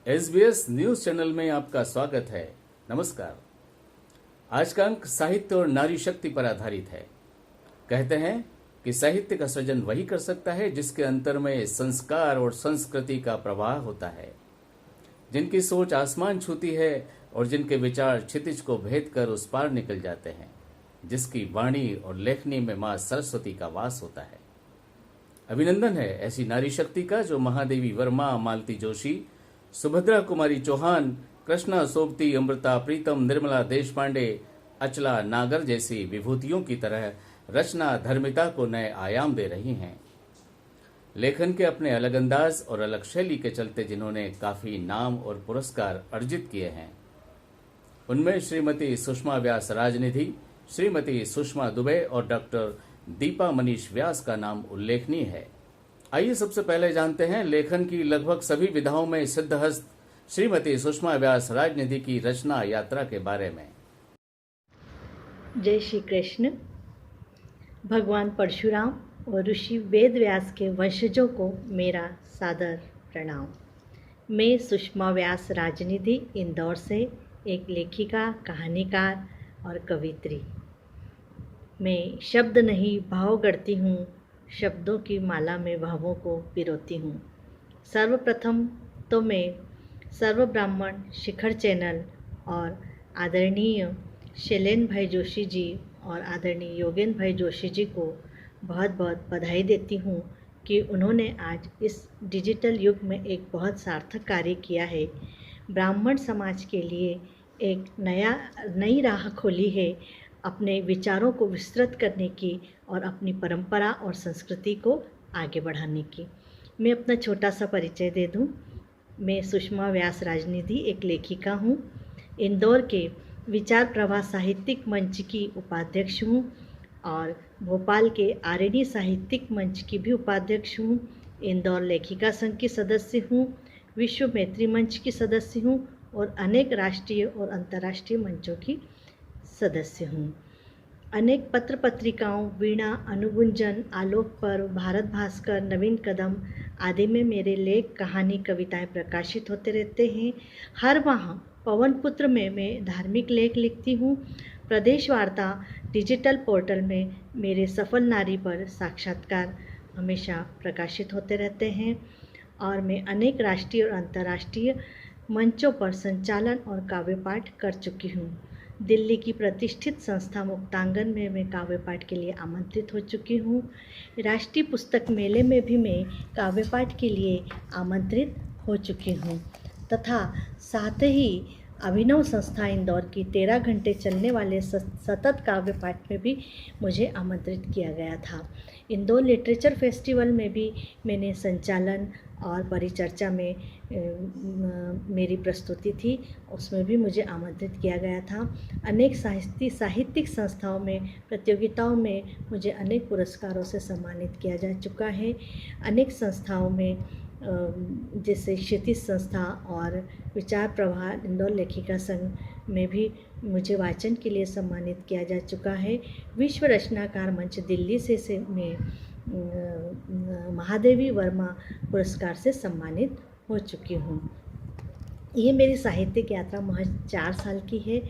SBS news channel में आपका स्वागत है। नमस्कार। आज का अंक साहित्य और नारी शक्ति पर आधारित है। कहते हैं कि साहित्य का सृजन वही कर सकता है जिसके अंतर में संस्कार और संस्कृति का प्रवाह होता है, जिनकी सोच आसमान छूती है और जिनके विचार क्षितिज को भेद कर उस पार निकल जाते हैं, जिसकी वाणी और लेखनी में माँ सरस्वती का वास होता है। अभिनंदन है ऐसी नारी शक्ति का जो महादेवी वर्मा, मालती जोशी, सुभद्रा कुमारी चौहान, कृष्णा सोबती, अमृता प्रीतम, निर्मला देशपांडे, अचला नागर जैसी विभूतियों की तरह रचना धर्मिता को नए आयाम दे रही हैं। लेखन के अपने अलग अंदाज और अलग शैली के चलते जिन्होंने काफी नाम और पुरस्कार अर्जित किए हैं, उनमें श्रीमती सुषमा व्यास राजनिधि, श्रीमती सुषमा दुबे और डॉक्टर दीपा मनीष व्यास का नाम उल्लेखनीय है। आइए सबसे पहले जानते हैं लेखन की लगभग सभी विधाओं में सिद्धहस्त श्रीमती सुषमा व्यास राजनिधि की रचना यात्रा के बारे में। जय श्री कृष्ण। भगवान परशुराम और ऋषि वेद व्यास के वंशजों को मेरा सादर प्रणाम। मैं सुषमा व्यास राजनिधि इंदौर से एक लेखिका, कहानीकार और कवित्री। मैं शब्द नहीं भाव गढ़ती हूँ, शब्दों की माला में भावों को पिरोती हूँ। सर्वप्रथम तो मैं सर्व ब्राह्मण शिखर चैनल और आदरणीय शैलेन भाई जोशी जी और आदरणीय योगेन भाई जोशी जी को बहुत बहुत बधाई देती हूँ कि उन्होंने आज इस डिजिटल युग में एक बहुत सार्थक कार्य किया है। ब्राह्मण समाज के लिए एक नई राह खोली है, अपने विचारों को विस्तृत करने की और अपनी परंपरा और संस्कृति को आगे बढ़ाने की। मैं अपना छोटा सा परिचय दे दूं। मैं सुषमा व्यास राजनिधि एक लेखिका हूं। इंदौर के विचार प्रवाह साहित्यिक मंच की उपाध्यक्ष हूं और भोपाल के आरएनई साहित्यिक मंच की भी उपाध्यक्ष हूं। इंदौर लेखिका संघ की सदस्य हूं, विश्व मैत्री मंच की सदस्य हूं और अनेक राष्ट्रीय और अंतर्राष्ट्रीय मंचों की सदस्य हूँ। अनेक पत्र पत्रिकाओं, वीणा, अनुगुंजन, आलोक पर्व, भारत भास्कर, नवीन कदम आदि में मेरे लेख, कहानी, कविताएं प्रकाशित होते रहते हैं। हर माह पवन पुत्र में मैं धार्मिक लेख लिखती हूँ। प्रदेश वार्ता डिजिटल पोर्टल में मेरे सफल नारी पर साक्षात्कार हमेशा प्रकाशित होते रहते हैं और मैं अनेक राष्ट्रीय और अंतर्राष्ट्रीय मंचों पर संचालन और काव्य पाठ कर चुकी हूँ। दिल्ली की प्रतिष्ठित संस्था मुक्तांगन में मैं काव्य पाठ के लिए आमंत्रित हो चुकी हूँ। राष्ट्रीय पुस्तक मेले में भी मैं काव्य पाठ के लिए आमंत्रित हो चुकी हूँ तथा साथ ही अभिनव संस्था इंदौर की 13 घंटे चलने वाले सतत काव्य पाठ में भी मुझे आमंत्रित किया गया था। इंदौर लिटरेचर फेस्टिवल में भी मैंने संचालन और परिचर्चा में मेरी प्रस्तुति थी, उसमें भी मुझे आमंत्रित किया गया था। अनेक साहित्यिक संस्थाओं में, प्रतियोगिताओं में मुझे अनेक पुरस्कारों से सम्मानित किया जा चुका है। अनेक संस्थाओं में जैसे क्षितिज संस्था और विचार प्रवाह इंदौर लेखिका संघ में भी मुझे वाचन के लिए सम्मानित किया जा चुका है। विश्व रचनाकार मंच दिल्ली से मैं महादेवी वर्मा पुरस्कार से सम्मानित हो चुकी हूँ। ये मेरी साहित्यिक यात्रा महज 4 साल की है।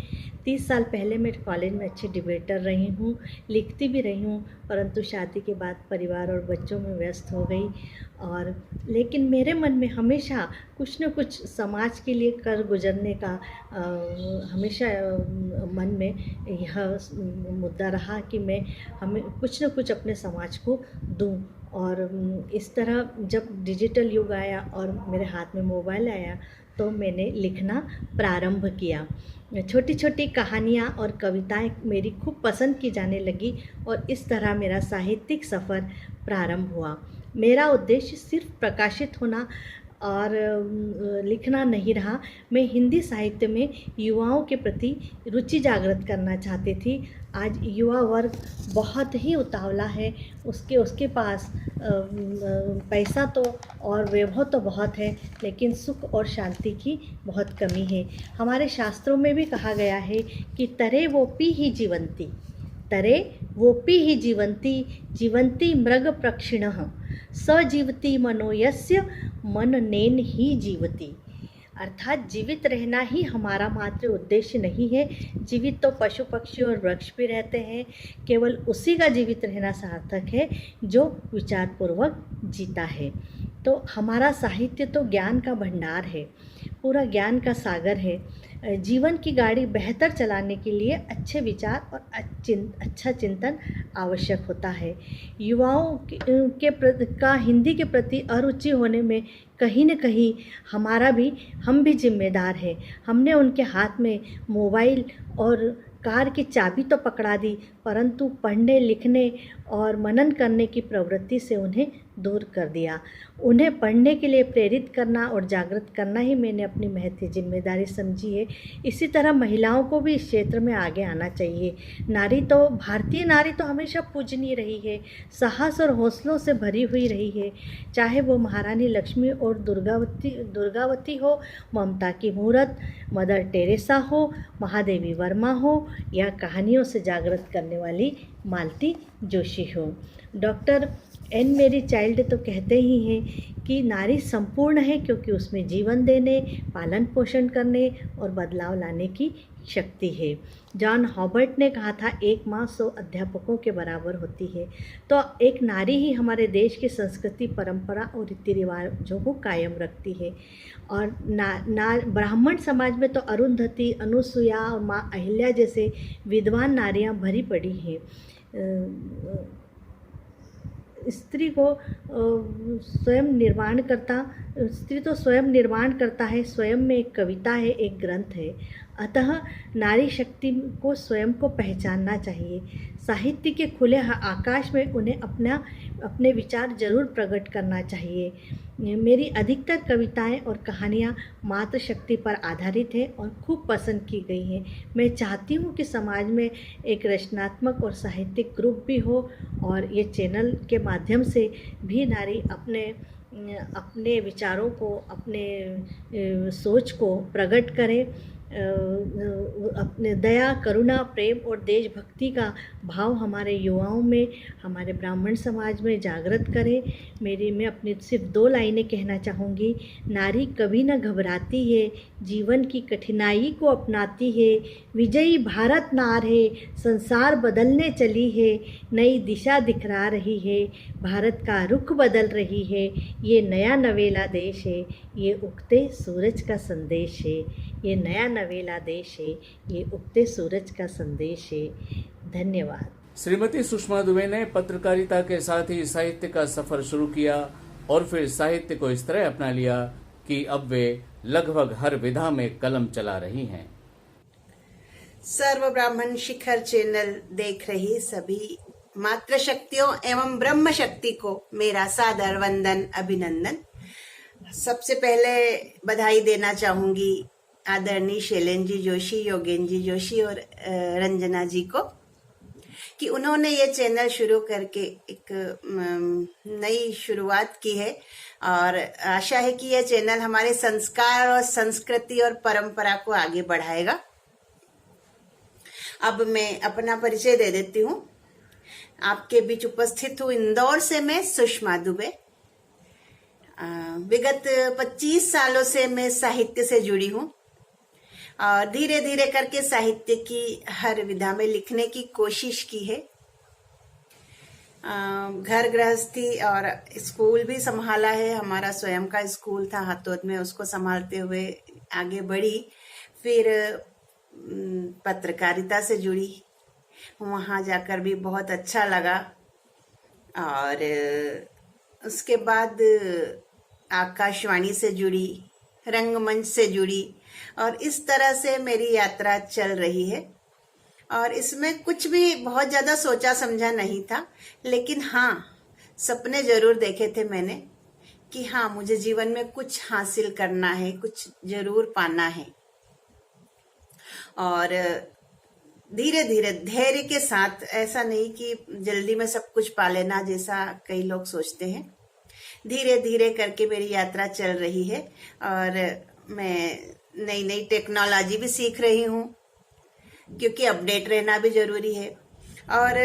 30 साल पहले मैं कॉलेज में अच्छी डिबेटर रही हूँ, लिखती भी रही हूँ, परंतु शादी के बाद परिवार और बच्चों में व्यस्त हो गई। और लेकिन मेरे मन में हमेशा कुछ न कुछ समाज के लिए कर गुजरने का हमेशा मन में यह मुद्दा रहा कि मैं हमें कुछ न कुछ अपने समाज को दूँ। और इस तरह जब डिजिटल युग आया और मेरे हाथ में मोबाइल आया तो मैंने लिखना प्रारंभ किया। छोटी छोटी कहानियाँ और कविताएं मेरी खूब पसंद की जाने लगी और इस तरह मेरा साहित्यिक सफ़र प्रारंभ हुआ। मेरा उद्देश्य सिर्फ प्रकाशित होना और लिखना नहीं रहा। मैं हिंदी साहित्य में युवाओं के प्रति रुचि जागृत करना चाहती थी। आज युवा वर्ग बहुत ही उतावला है, उसके पास पैसा तो और वैभव तो बहुत है, लेकिन सुख और शांति की बहुत कमी है। हमारे शास्त्रों में भी कहा गया है कि तरे वोपी ही जीवंती, तरे वोपी ही जीवंती, जीवंती मृग प्रक्षिणः स जीवति मनो यस्य मन नेन ही जीवति। अर्थात जीवित रहना ही हमारा मात्र उद्देश्य नहीं है। जीवित तो पशु पक्षी और वृक्ष भी रहते हैं, केवल उसी का जीवित रहना सार्थक है जो विचारपूर्वक जीता है। तो हमारा साहित्य तो ज्ञान का भंडार है, पूरा ज्ञान का सागर है। जीवन की गाड़ी बेहतर चलाने के लिए अच्छे विचार और अच्छा चिंतन आवश्यक होता है। युवाओं का हिंदी के प्रति अरुचि होने में कहीं न कहीं हम भी जिम्मेदार हैं। हमने उनके हाथ में मोबाइल और कार की चाबी तो पकड़ा दी, परंतु पढ़ने लिखने और मनन करने की प्रवृत्ति से उन्हें दूर कर दिया। उन्हें पढ़ने के लिए प्रेरित करना और जागृत करना ही मैंने अपनी महती जिम्मेदारी समझी है। इसी तरह महिलाओं को भी इस क्षेत्र में आगे आना चाहिए। भारतीय नारी तो हमेशा पूजनीय रही है, साहस और हौसलों से भरी हुई रही है। चाहे वो महारानी लक्ष्मी और दुर्गावती हो, ममता की मूरत, मदर टेरेसा हो, महादेवी वर्मा हो, या कहानियों से जागृत करने वाली मालती जोशी हो। डॉक्टर एन मेरी चाइल्ड तो कहते ही हैं कि नारी संपूर्ण है, क्योंकि उसमें जीवन देने, पालन पोषण करने और बदलाव लाने की शक्ति है। जॉन हॉबर्ट ने कहा था, एक माँ 100 अध्यापकों के बराबर होती है। तो एक नारी ही हमारे देश की संस्कृति, परंपरा और रीति रिवाजों को कायम रखती है। और ब्राह्मण समाज में तो अरुंधति, अनुसुईया और माँ अहिल्या जैसे विद्वान नारियाँ भरी पड़ी हैं। स्त्री तो स्वयं निर्माण करता है, स्वयं में एक कविता है, एक ग्रंथ है। अतः नारी शक्ति को स्वयं को पहचानना चाहिए। साहित्य के खुले आकाश में उन्हें अपने विचार जरूर प्रकट करना चाहिए। मेरी अधिकतर कविताएं और कहानियां मातृशक्ति पर आधारित हैं और खूब पसंद की गई हैं। मैं चाहती हूं कि समाज में एक रचनात्मक और साहित्यिक ग्रुप भी हो, और ये चैनल के माध्यम से भी नारी अपने विचारों को, अपने सोच को प्रकट करे, अपने दया, करुणा, प्रेम और देशभक्ति का भाव हमारे युवाओं में, हमारे ब्राह्मण समाज में जागृत करे। मैं अपनी सिर्फ 2 लाइनें कहना चाहूँगी। नारी कभी न घबराती है, जीवन की कठिनाई को अपनाती है, विजयी भारत नार है, संसार बदलने चली है, नई दिशा दिखला रही है, भारत का रुख बदल रही है, ये नया नवेला देश है, ये उगते सूरज का संदेश है, ये नया नवेला देश है, ये उगते सूरज का संदेश है। धन्यवाद। श्रीमती सुषमा दुबे ने पत्रकारिता के साथ ही साहित्य का सफर शुरू किया और फिर साहित्य को इस तरह अपना लिया कि अब वे लगभग हर विधा में कलम चला रही हैं। सर्व ब्राह्मण शिखर चैनल देख रही सभी मातृशक्तियों एवं ब्रह्म शक्ति को मेरा सादर वंदन, अभिनंदन। सबसे पहले बधाई देना चाहूंगी आदरणीय शैलेंद्र जी जोशी, योगेंद्र जी जोशी और रंजना जी को, कि उन्होंने ये चैनल शुरू करके एक नई शुरुआत की है, और आशा है कि यह चैनल हमारे संस्कार और संस्कृति और परंपरा को आगे बढ़ाएगा। अब मैं अपना परिचय दे देती हूँ। आपके बीच उपस्थित हूँ इंदौर से मैं सुषमा दुबे। विगत 25 सालों से मैं साहित्य से जुड़ी हूँ और धीरे धीरे करके साहित्य की हर विधा में लिखने की कोशिश की है। घर गृहस्थी और स्कूल भी संभाला है। हमारा स्वयं का स्कूल था हाथोद में, उसको संभालते हुए आगे बढ़ी। फिर पत्रकारिता से जुड़ी, वहाँ जाकर भी बहुत अच्छा लगा। और उसके बाद आकाशवाणी से जुड़ी, रंगमंच से जुड़ी, और इस तरह से मेरी यात्रा चल रही है। और इसमें कुछ भी बहुत ज्यादा सोचा समझा नहीं था, लेकिन हाँ, सपने जरूर देखे थे मैंने कि हाँ, मुझे जीवन में कुछ हासिल करना है, कुछ जरूर पाना है। और धीरे धीरे धैर्य के साथ, ऐसा नहीं कि जल्दी में सब कुछ पा लेना जैसा कई लोग सोचते हैं। धीरे धीरे करके मेरी यात्रा चल रही है और मैं नई नई टेक्नोलॉजी भी सीख रही हूँ, क्योंकि अपडेट रहना भी जरूरी है। और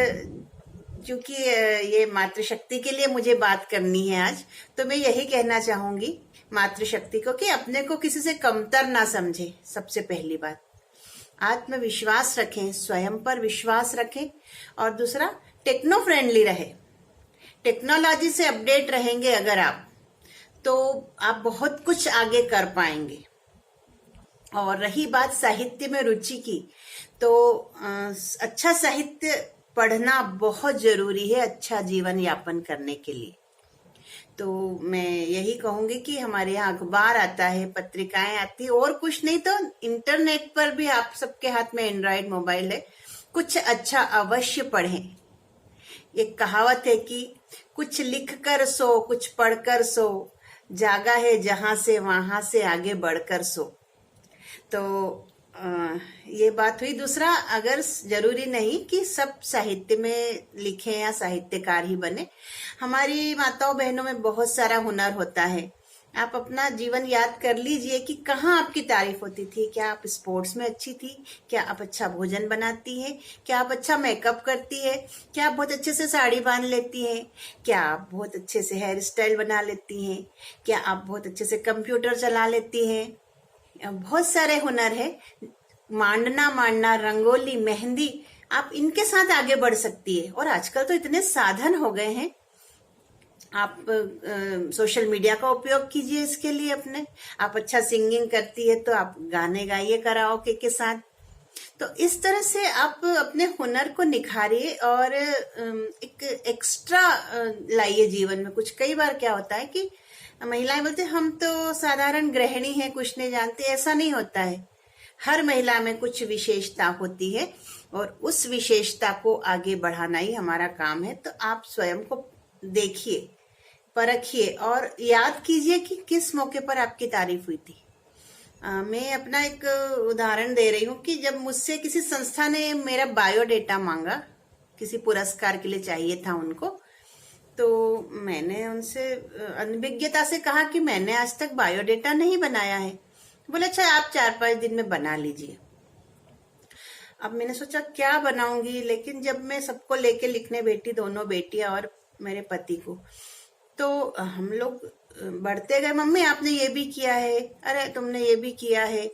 क्योंकि ये मातृशक्ति के लिए मुझे बात करनी है आज, तो मैं यही कहना चाहूंगी मातृशक्ति को कि अपने को किसी से कमतर ना समझे। सबसे पहली बात आत्मविश्वास रखें, स्वयं पर विश्वास रखें, और दूसरा टेक्नो फ्रेंडली रहे। टेक्नोलॉजी से अपडेट रहेंगे अगर आप, तो आप बहुत कुछ आगे कर पाएंगे। और रही बात साहित्य में रुचि की, तो अच्छा साहित्य पढ़ना बहुत जरूरी है अच्छा जीवन यापन करने के लिए। तो मैं यही कहूंगी कि हमारे यहाँ अखबार आता है, पत्रिकाएं आती है, और कुछ नहीं तो इंटरनेट पर भी आप सबके हाथ में एंड्रॉयड मोबाइल है, कुछ अच्छा अवश्य पढ़ें। एक कहावत है कि कुछ लिख कर सो, कुछ पढ़कर सो, जागा है जहां से वहां से आगे बढ़कर सो। तो ये बात हुई। दूसरा, अगर जरूरी नहीं कि सब साहित्य में लिखें या साहित्यकार ही बने, हमारी माताओं बहनों में बहुत सारा हुनर होता है। आप अपना जीवन याद कर लीजिए कि कहाँ आपकी तारीफ होती थी। क्या आप स्पोर्ट्स में अच्छी थी? क्या आप अच्छा भोजन बनाती हैं? क्या आप अच्छा मेकअप करती है? क्या आप बहुत अच्छे से साड़ी बांध लेती हैं? क्या आप बहुत अच्छे से हेयर स्टाइल बना लेती हैं? क्या आप बहुत अच्छे से कंप्यूटर चला लेती हैं? बहुत सारे हुनर है। मांडना, रंगोली, मेहंदी, आप इनके साथ आगे बढ़ सकती है। और आजकल तो इतने साधन हो गए हैं, आप सोशल मीडिया का उपयोग कीजिए इसके लिए अपने। आप अच्छा सिंगिंग करती है तो आप गाने गाइए कराओके के साथ। तो इस तरह से आप अपने हुनर को निखारिए और एक एक्स्ट्रा लाइए जीवन में कुछ। कई बार क्या होता है कि महिलाएं बोलते हम तो साधारण गृहिणी हैं, कुछ नहीं जानती। ऐसा नहीं होता है। हर महिला में कुछ विशेषता होती है और उस विशेषता को आगे बढ़ाना ही हमारा काम है। तो आप स्वयं को देखिए, परखिए और याद कीजिए कि किस मौके पर आपकी तारीफ हुई थी। मैं अपना एक उदाहरण दे रही हूँ कि जब मुझसे किसी संस्था ने मेरा बायोडेटा मांगा, किसी पुरस्कार के लिए चाहिए था उनको, तो मैंने उनसे अनभिज्ञता से कहा कि मैंने आज तक बायोडेटा नहीं बनाया है। बोले अच्छा आप 4-5 दिन में बना लीजिए। अब मैंने सोचा क्या बनाऊंगी, लेकिन जब मैं सबको लेके लिखने बैठी, दोनों बेटियां और मेरे पति को, तो हम लोग बढ़ते गए। मम्मी आपने ये भी किया है, अरे तुमने ये भी किया है,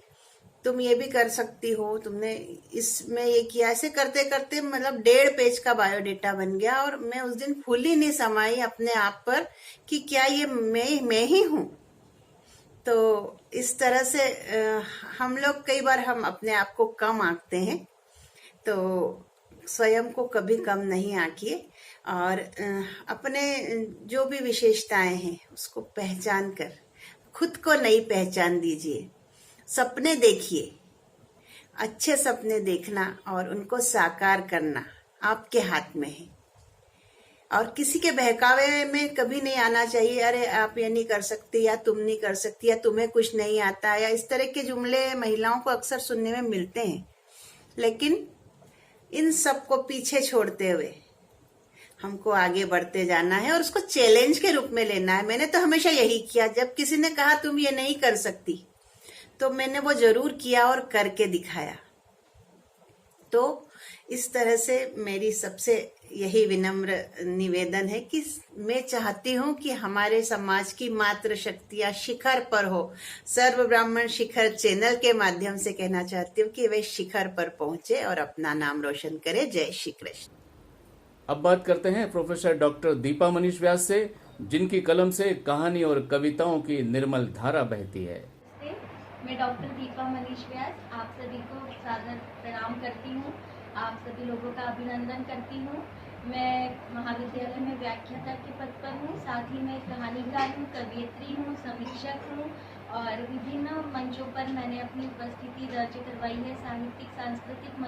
तुम ये भी कर सकती हो, तुमने इसमें ये किया। ऐसे करते करते मतलब 1.5 पेज का बायोडेटा बन गया। और मैं उस दिन फूली नहीं समाई अपने आप पर कि क्या ये मैं ही हूँ। तो इस तरह से हम लोग कई बार हम अपने आप को कम आंकते हैं, तो स्वयं को कभी कम नहीं आंकिए और अपने जो भी विशेषताएं हैं उसको पहचान कर खुद को नई पहचान दीजिए। सपने देखिए, अच्छे सपने देखना और उनको साकार करना आपके हाथ में है। और किसी के बहकावे में कभी नहीं आना चाहिए। अरे आप ये नहीं कर सकती, या तुम नहीं कर सकती, या तुम्हें कुछ नहीं आता, या इस तरह के जुमले महिलाओं को अक्सर सुनने में मिलते हैं। लेकिन इन सब को पीछे छोड़ते हुए हमको आगे बढ़ते जाना है और उसको चैलेंज के रूप में लेना है। मैंने तो हमेशा यही किया। जब किसी ने कहा तुम ये नहीं कर सकती, तो मैंने वो जरूर किया और करके दिखाया। तो इस तरह से मेरी सबसे यही विनम्र निवेदन है कि मैं चाहती हूँ कि हमारे समाज की मातृशक्तियाँ शिखर पर हो। सर्व ब्राह्मण शिखर चैनल के माध्यम से कहना चाहती हूँ कि वे शिखर पर पहुंचे और अपना नाम रोशन करे। जय श्री कृष्ण। अब बात करते हैं प्रोफेसर डॉक्टर दीपा मनीष व्यास से, जिनकी कलम से कहानी और कविताओं की निर्मल धारा बहती है। मैं डॉक्टर दीपा मनीष व्यास आप सभी को सादर प्रणाम करती हूँ। आप सभी लोगों का अभिनंदन करती हूँ। मैं महाविद्यालय में व्याख्याता के पद पर हूँ, साथ ही मैं कहानीकार हूँ, कवियत्री हूँ, समीक्षक हूँ और विभिन्न मंचों पर मैंने अपनी उपस्थिति दर्ज करवाई है। साहित्यिक सांस्कृतिक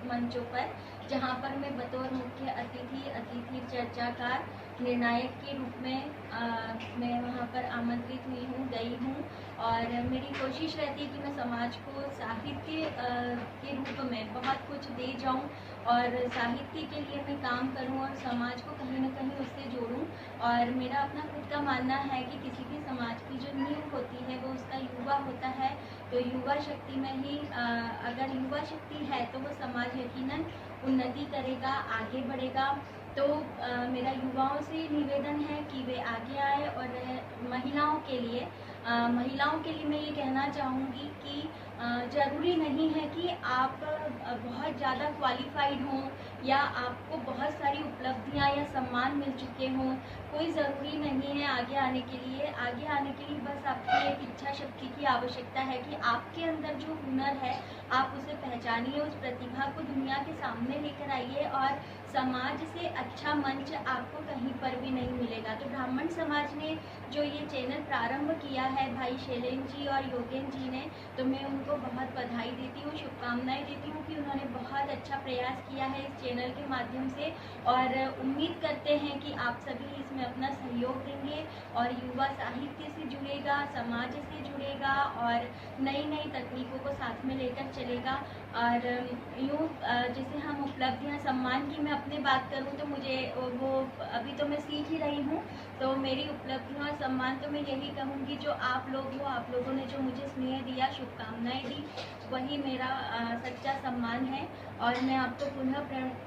मंचों पर, जहाँ पर मैं बतौर मुख्य अतिथि चर्चाकार निर्णायक के रूप में मैं वहाँ पर आमंत्रित हुई हूँ, गई हूँ। और मेरी कोशिश रहती है कि मैं समाज को साहित्य के रूप में बहुत कुछ दे जाऊँ और साहित्य के लिए मैं काम करूँ और समाज को कहीं न कहीं उससे जोड़ूँ। और मेरा अपना खुद का मानना है कि किसी भी समाज की जो नींव होती है वो उसका युवा होता है। तो युवा शक्ति में ही अगर युवा शक्ति है तो वो समाज यकीनन उन्नति करेगा, आगे बढ़ेगा। तो मेरा युवाओं से निवेदन है कि वे आगे आए और महिलाओं के लिए महिलाओं के लिए मैं ये कहना चाहूँगी कि ज़रूरी नहीं है कि आप बहुत ज़्यादा क्वालिफाइड हों या आपको बहुत सारी उपलब्धियां या सम्मान मिल चुके हों। कोई ज़रूरी नहीं है आगे आने के लिए। आगे आने के लिए बस आपकी एक इच्छा शक्ति की आवश्यकता है कि आपके अंदर जो हुनर है आप उसे पहचानिए, उस प्रतिभा को दुनिया के सामने लेकर आइए और समाज से अच्छा मंच आपको कहीं पर भी नहीं मिलेगा। तो ब्राह्मण समाज ने जो ये चैनल प्रारंभ किया है भाई शैलेंद्र जी और योगेन जी ने, तो मैं उनको बहुत बधाई देती हूँ, शुभकामनाएं देती हूँ कि उन्होंने बहुत अच्छा प्रयास किया है इस चैनल के माध्यम से और उम्मीद करते हैं कि आप सभी इसमें अपना सहयोग देंगे और युवा साहित्य से जुड़ेगा, समाज से जुड़ेगा और नई नई तकनीकों को साथ में लेकर चलेगा। और यूँ जैसे हम उपलब्धियाँ सम्मान की मैं अपनी बात करूँ तो मुझे वो अभी तो मैं सीख ही रही हूँ, तो मेरी उपलब्धियाँ और सम्मान तो मैं यही कहूँगी जो आप लोग हो, आप लोगों ने जो मुझे स्नेह दिया, शुभकामनाएं दी, वही मेरा सच्चा सम्मान है। और मैं आपको पुनः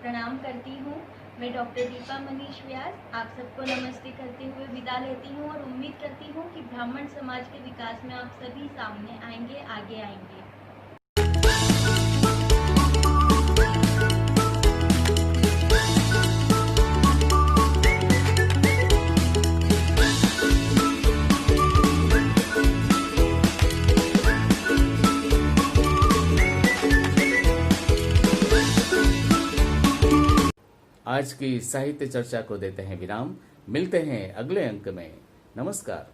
प्रणाम करती हूँ। मैं डॉक्टर दीपा मनीष व्यास आप सबको नमस्ते करते हुए विदा लेती हूँ और उम्मीद करती हूँ कि ब्राह्मण समाज के विकास में आप सभी सामने आएंगे, आगे आएंगे। आज की साहित्य चर्चा को देते हैं विराम। मिलते हैं अगले अंक में। नमस्कार।